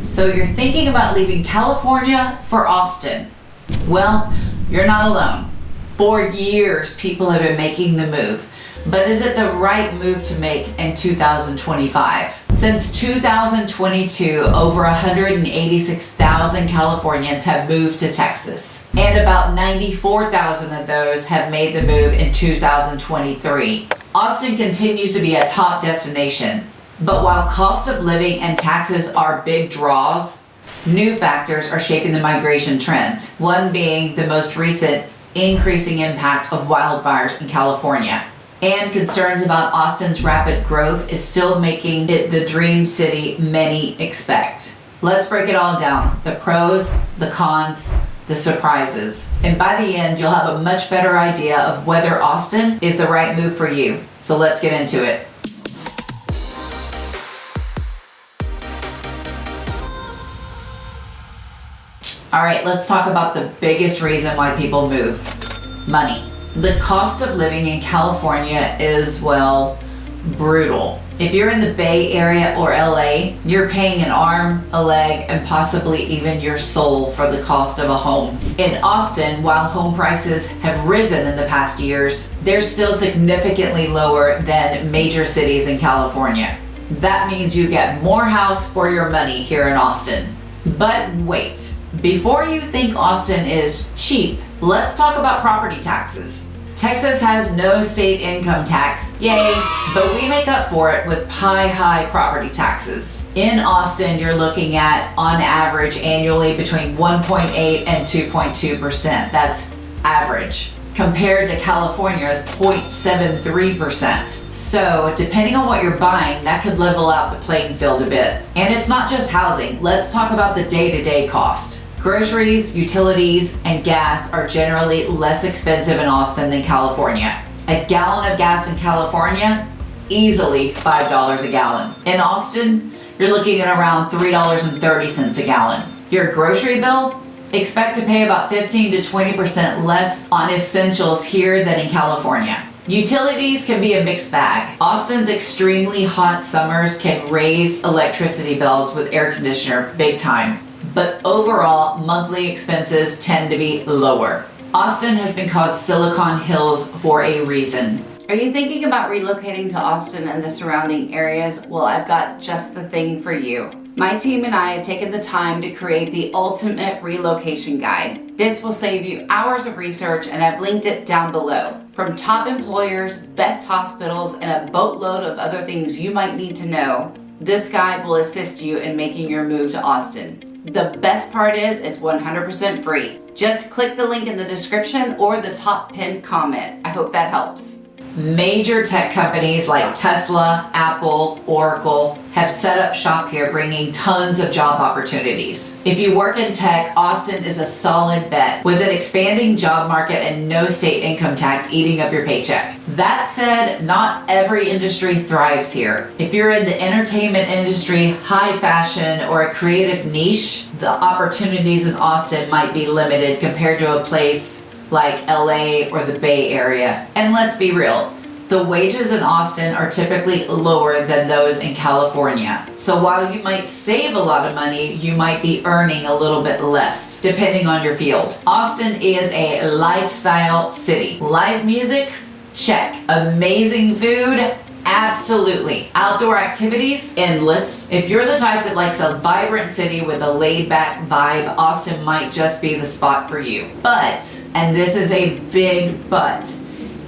So you're thinking about leaving California for Austin. Well, you're not alone. For years, people have been making the move. But is it the right move to make in 2025? Since 2022, over 186,000 Californians have moved to Texas, and about 94,000 of those have made the move in 2023. Austin continues to be a top destination, but while cost of living and taxes are big draws, new factors are shaping the migration trend, one being the most recent increasing impact of wildfires in California. And concerns about Austin's rapid growth is still making it the dream city many expect. Let's break it all down. The pros, the cons, the surprises. And by the end, you'll have a much better idea of whether Austin is the right move for you. So let's get into it. All right, let's talk about the biggest reason why people move: money. The cost of living in California is, well, brutal. If you're in the Bay Area or LA, you're paying an arm, a leg, and possibly even your soul for the cost of a home. In Austin, while home prices have risen in the past years, they're still significantly lower than major cities in California. That means you get more house for your money here in Austin. But wait, before you think Austin is cheap, let's talk about property taxes. Texas has no state income tax, yay, but we make up for it with high property taxes. In Austin, you're looking at, on average, annually between 1.8 and 2.2%. That's average. Compared to California's 0.73%. So, depending on what you're buying, that could level out the playing field a bit. And it's not just housing. Let's talk about the day-to-day cost. Groceries, utilities, and gas are generally less expensive in Austin than California. A gallon of gas in California, easily $5 a gallon. In Austin, you're looking at around $3.30 a gallon. Your grocery bill? Expect to pay about 15 to 20% less on essentials here than in California. Utilities can be a mixed bag. Austin's extremely hot summers can raise electricity bills with air conditioner big time. But overall, monthly expenses tend to be lower. Austin has been called Silicon Hills for a reason. Are you thinking about relocating to Austin and the surrounding areas? Well, I've got just the thing for you. My team and I have taken the time to create the ultimate relocation guide. This will save you hours of research, and I've linked it down below. From top employers, best hospitals, and a boatload of other things you might need to know, this guide will assist you in making your move to Austin. The best part is it's 100% free. Just click the link in the description or the top pinned comment. I hope that helps. Major tech companies like Tesla, Apple, Oracle have set up shop here, bringing tons of job opportunities. If you work in tech, Austin is a solid bet, with an expanding job market and no state income tax eating up your paycheck. That said, not every industry thrives here. If you're in the entertainment industry, high fashion, or a creative niche, the opportunities in Austin might be limited compared to a place like LA or the Bay Area. And let's be real, the wages in Austin are typically lower than those in California. So while you might save a lot of money, you might be earning a little bit less, depending on your field. Austin is a lifestyle city. Live music? Check. Amazing food? Absolutely. Outdoor activities? Endless. If you're the type that likes a vibrant city with a laid-back vibe, Austin might just be the spot for you. But, and this is a big but,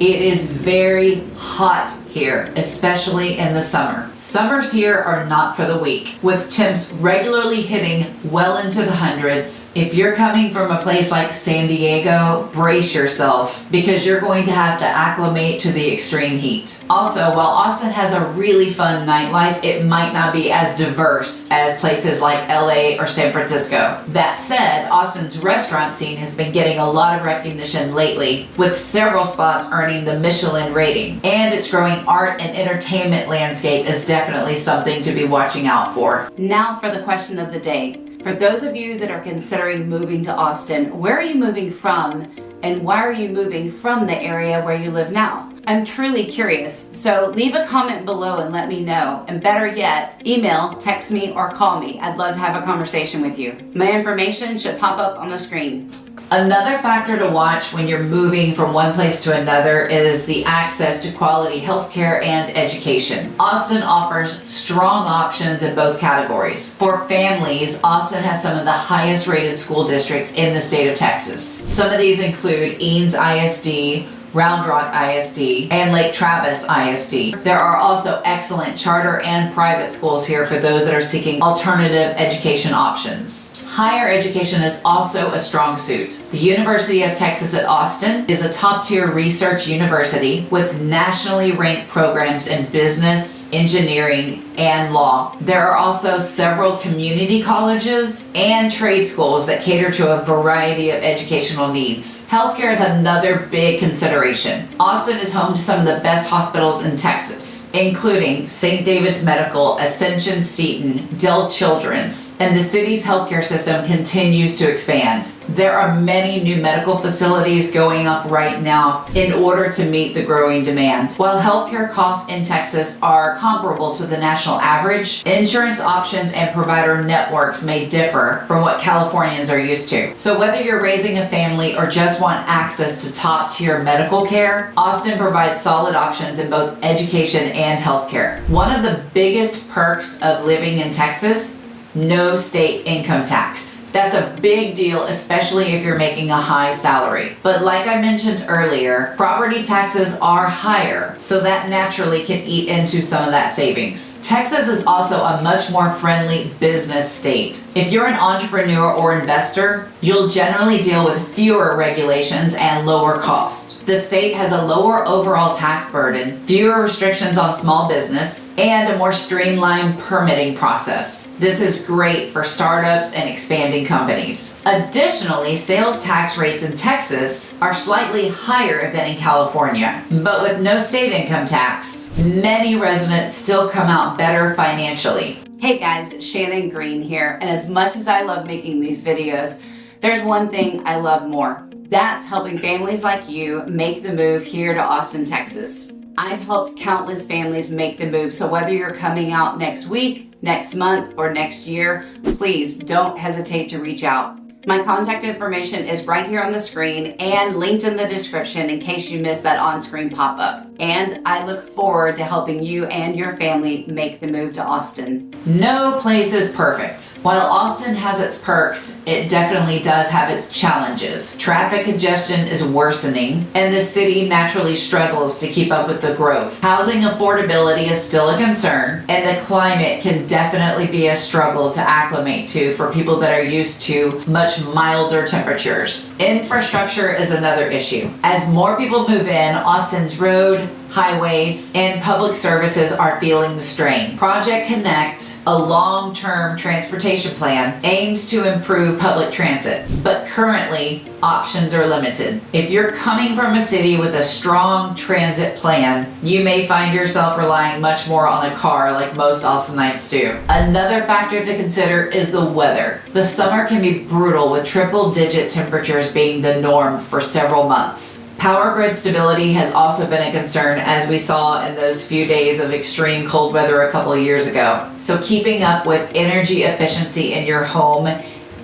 it is very hot here, especially in the summer. Summers here are not for the weak, with temps regularly hitting well into the hundreds. If you're coming from a place like San Diego, brace yourself, because you're going to have to acclimate to the extreme heat. Also, while Austin has a really fun nightlife, it might not be as diverse as places like LA or San Francisco. That said, Austin's restaurant scene has been getting a lot of recognition lately, with several spots earning the Michelin rating, and its growing art and entertainment landscape is definitely something to be watching out for. Now for the question of the day. For those of you that are considering moving to Austin, where are you moving from, and why are you moving from the area where you live now? I'm truly curious, so leave a comment below and let me know. And better yet, email, text me, or call me. I'd love to have a conversation with you. My information should pop up on the screen. Another factor to watch when you're moving from one place to another is the access to quality healthcare and education. Austin offers strong options in both categories. For families, Austin has some of the highest rated school districts in the state of Texas. Some of these include Eanes ISD, Round Rock ISD, and Lake Travis ISD. There are also excellent charter and private schools here for those that are seeking alternative education options. Higher education is also a strong suit. The University of Texas at Austin is a top-tier research university with nationally ranked programs in business, engineering, and law. There are also several community colleges and trade schools that cater to a variety of educational needs. Healthcare is another big consideration. Austin is home to some of the best hospitals in Texas, including St. David's Medical, Ascension Seton, Dell Children's, and the city's healthcare system continues to expand. There are many new medical facilities going up right now in order to meet the growing demand. While healthcare costs in Texas are comparable to the national average, insurance options and provider networks may differ from what Californians are used to. So whether you're raising a family or just want access to top-tier medical care, Austin provides solid options in both education and healthcare. One of the biggest perks of living in Texas: no state income tax. That's a big deal, especially if you're making a high salary. But like I mentioned earlier, property taxes are higher, so that naturally can eat into some of that savings. Texas is also a much more friendly business state. If you're an entrepreneur or investor, you'll generally deal with fewer regulations and lower cost. The state has a lower overall tax burden, fewer restrictions on small business, and a more streamlined permitting process. This is great for startups and expanding companies. Additionally, sales tax rates in Texas are slightly higher than in California, but with no state income tax, many residents still come out better financially. Hey guys, Shannon Green here, and as much as I love making these videos, there's one thing I love more. That's helping families like you make the move here to Austin, Texas. I've helped countless families make the move, so whether you're coming out next week, next month, or next year, please don't hesitate to reach out. My contact information is right here on the screen and linked in the description in case you missed that on-screen pop-up. And I look forward to helping you and your family make the move to Austin. No place is perfect. While Austin has its perks, it definitely does have its challenges. Traffic congestion is worsening, and the city naturally struggles to keep up with the growth. Housing affordability is still a concern, and the climate can definitely be a struggle to acclimate to for people that are used to much milder temperatures. Infrastructure is another issue. As more people move in, Austin's road, highways, and public services are feeling the strain. Project Connect, a long-term transportation plan, aims to improve public transit, but currently options are limited. If you're coming from a city with a strong transit plan, you may find yourself relying much more on a car like most Austinites do. Another factor to consider is the weather. The summer can be brutal, with triple-digit temperatures being the norm for several months. Power grid stability has also been a concern, as we saw in those few days of extreme cold weather a couple of years ago. So keeping up with energy efficiency in your home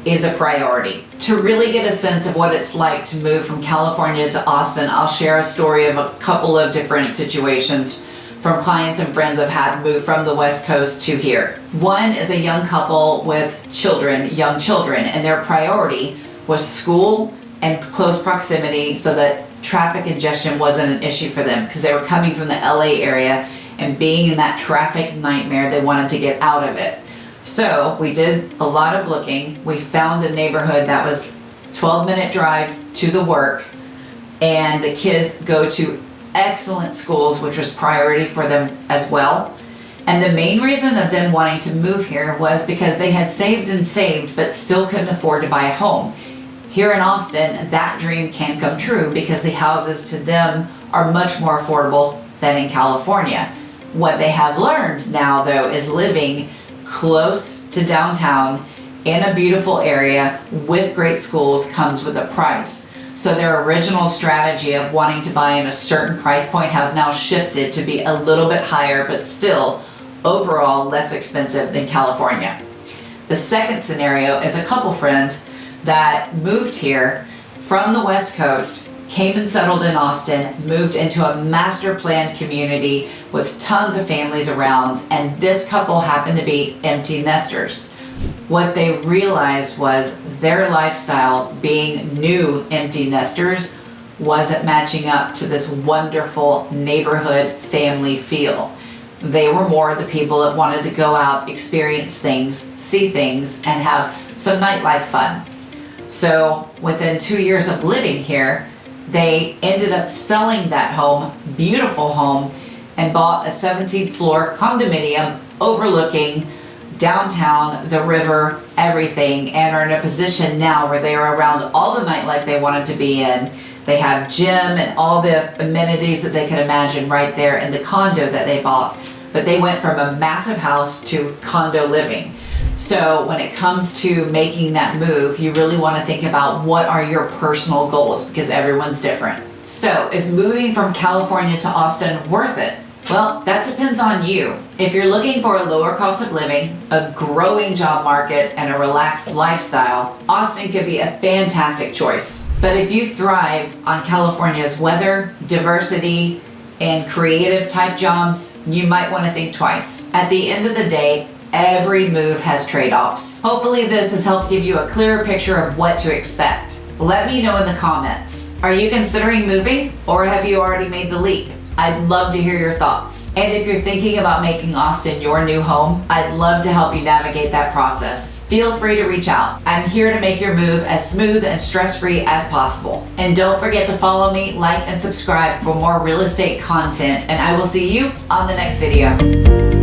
is a priority. To really get a sense of what it's like to move from California to Austin, I'll share a story of a couple of different situations from clients and friends I've had move from the West Coast to here. One is a young couple with young children, and their priority was school and close proximity so that traffic congestion wasn't an issue for them, because they were coming from the LA area, and being in that traffic nightmare, they wanted to get out of it. So we did a lot of looking. We found a neighborhood that was 12-minute drive to the work, and the kids go to excellent schools, which was priority for them as well. And the main reason of them wanting to move here was because they had saved and saved, but still couldn't afford to buy a home. Here in Austin, that dream can come true because the houses to them are much more affordable than in California. What they have learned now, though, is living close to downtown in a beautiful area with great schools comes with a price. So their original strategy of wanting to buy in a certain price point has now shifted to be a little bit higher, but still overall less expensive than California. The second scenario is a couple friend that moved here from the West Coast, came and settled in Austin, moved into a master planned community with tons of families around, and this couple happened to be empty nesters. What they realized was their lifestyle, being new empty nesters, wasn't matching up to this wonderful neighborhood family feel. They were more the people that wanted to go out, experience things, see things, and have some nightlife fun. So within 2 years of living here, they ended up selling that home, beautiful home, and bought a 17th floor condominium overlooking downtown, the river, everything, and are in a position now where they are around all the nightlife they wanted to be in. They have gym and all the amenities that they could imagine right there in the condo that they bought. But they went from a massive house to condo living. So when it comes to making that move, you really want to think about what are your personal goals, because everyone's different. So is moving from California to Austin worth it? Well, that depends on you. If you're looking for a lower cost of living, a growing job market, and a relaxed lifestyle, Austin could be a fantastic choice. But if you thrive on California's weather, diversity, and creative type jobs, you might want to think twice. At the end of the day, every move has trade-offs. Hopefully this has helped give you a clearer picture of what to expect. Let me know in the comments. Are you considering moving, or have you already made the leap? I'd love to hear your thoughts. And if you're thinking about making Austin your new home, I'd love to help you navigate that process. Feel free to reach out. I'm here to make your move as smooth and stress-free as possible. And don't forget to follow me, like, and subscribe for more real estate content, and I will see you on the next video.